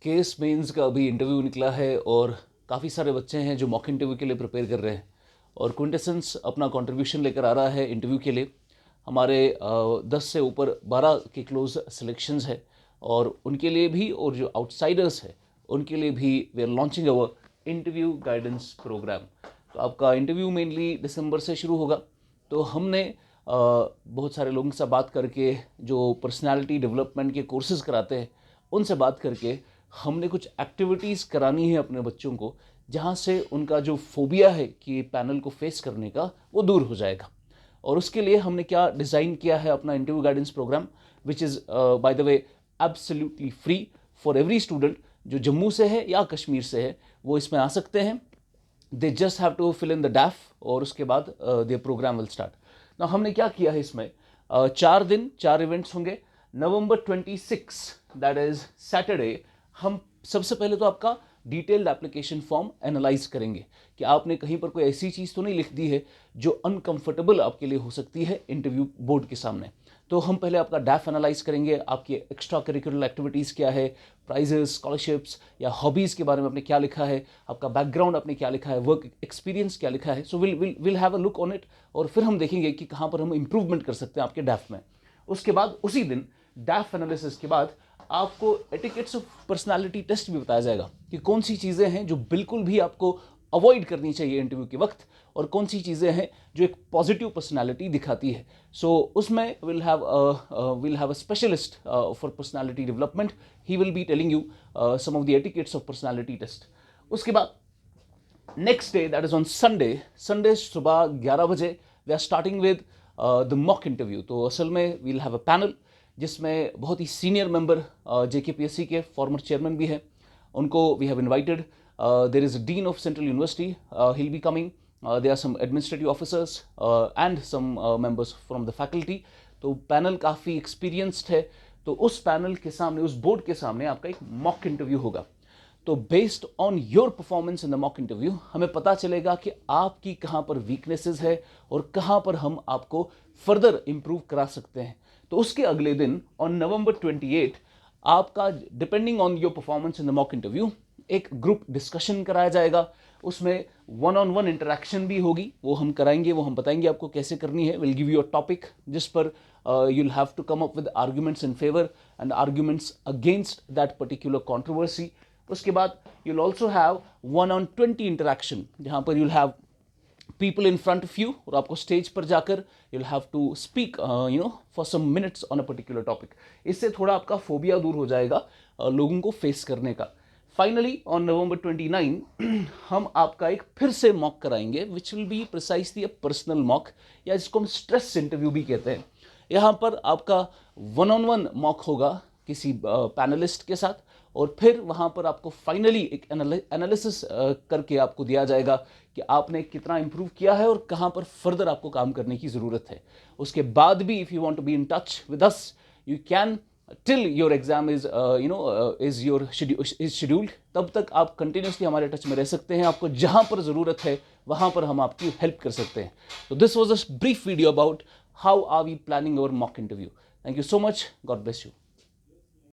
Case mains का अभी interview निकला है और काफ़ी सारे बच्चे हैं जो मॉक इंटरव्यू के लिए प्रिपेयर कर रहे हैं और क्विंटेसेंस अपना कंट्रीब्यूशन लेकर आ रहा है इंटरव्यू के लिए। हमारे 10 से ऊपर 12 के क्लोज सिलेक्शंस है और उनके लिए भी और जो आउटसाइडर्स है उनके लिए भी we are launching our interview guidance program. तो आपका इंटरव्यू मेनली दिसंबर से शुरू होगा। तो हमने बहुत सारे लोगों से बात करके जो पर्सनालिटी डेवलपमेंट के कोर्सेज कराते हैं उनसे बात करके हमने कुछ एक्टिविटीज़ करानी है अपने बच्चों को, जहाँ से उनका जो फोबिया है कि पैनल को फेस करने का वो दूर हो जाएगा। और उसके लिए हमने क्या डिज़ाइन किया है अपना interview guidance program, which is by the way absolutely free for every student. जो जम्मू से है या कश्मीर से है वो इसमें आ सकते हैं। They just have to fill in the DAF और उसके बाद द प्रोग्राम विल स्टार्ट। ना हमने क्या किया है इसमें, 4 दिन 4 इवेंट्स होंगे। नवंबर 26 दैट इज सैटरडे हम सबसे पहले तो आपका डिटेल्ड एप्लीकेशन फॉर्म एनालाइज करेंगे कि आपने कहीं पर कोई ऐसी चीज़ तो नहीं लिख दी है जो अनकंफर्टेबल आपके लिए हो सकती है इंटरव्यू बोर्ड के सामने। तो हम पहले आपका डैफ एनालाइज करेंगे, आपकी एक्स्ट्रा करिकुलर एक्टिविटीज़ क्या है, प्राइजेस, स्कॉलरशिप्स या हॉबीज़ के बारे में आपने क्या लिखा है, आपका बैकग्राउंड आपने क्या लिखा है, वर्क एक्सपीरियंस क्या लिखा है। So will have a look on it और फिर हम देखेंगे कि कहाँ पर हम इंप्रूवमेंट कर सकते हैं आपके डैफ में। उसके बाद उसी दिन डैफ एनालिसिस के बाद आपको एटिकेट्स ऑफ पर्सनालिटी टेस्ट भी बताया जाएगा कि कौन सी चीज़ें हैं जो बिल्कुल भी आपको अवॉइड करनी चाहिए इंटरव्यू के वक्त और कौन सी चीज़ें हैं जो एक पॉजिटिव पर्सनालिटी दिखाती है। सो उसमें will have a specialist for personality development. He will be telling you some of the etiquettes of personality test. उसके बाद next day that is on Sunday सुबह 11 बजे we are starting with the mock interview. तो असल में we'll have a panel जिसमें बहुत ही सीनियर मेंबर JKPSC के फॉर्मर चेयरमैन भी हैं, उनको we have invited. There is a dean of central university, he will be coming. There are some administrative officers and some members from the faculty. तो panel काफ़ी experienced है। तो उस panel के सामने, उस बोर्ड के सामने आपका एक मॉक इंटरव्यू होगा। तो based on your performance in the mock interview हमें पता चलेगा कि आपकी कहाँ पर वीकनेसेस है और कहाँ पर हम आपको फर्दर इंप्रूव करा सकते हैं। तो उसके अगले दिन ऑन नवंबर 28 आपका depending on your performance in the mock interview एक ग्रुप डिस्कशन कराया जाएगा। उसमें 1-on-1 इंटरेक्शन भी होगी, वो हम कराएंगे, वो हम बताएंगे आपको कैसे करनी है। Will give you a topic जिस पर you'll have to come up with arguments in favor and arguments against that particular controversy. उसके बाद you'll also have 1-on-20 interaction जहाँ पर you'll have people in front of you और आपको stage पर जाकर you'll have to speak for some minutes on a particular topic. इससे थोड़ा आपका फोबिया दूर हो जाएगा लोगों को फेस करने का। फाइनली ऑन नवंबर 29 हम आपका एक फिर से मॉक कराएंगे which will be precisely a personal mock, या जिसको हम स्ट्रेस इंटरव्यू भी कहते हैं। यहाँ पर आपका 1-on-1 मॉक होगा किसी पैनलिस्ट के साथ और फिर वहाँ पर आपको फाइनली एक एनालिसिस करके आपको दिया जाएगा कि आपने कितना इंप्रूव किया है और कहाँ पर फर्दर आपको काम करने की ज़रूरत है। उसके बाद भी if you want to be in touch with us you can till your exam is scheduled. तब तक आप कंटिन्यूसली हमारे टच में रह सकते हैं। आपको जहाँ पर ज़रूरत है वहाँ पर हम आपकी हेल्प कर सकते हैं। तो this was a brief video about how are we planning our mock interview. Thank you so much. God bless you.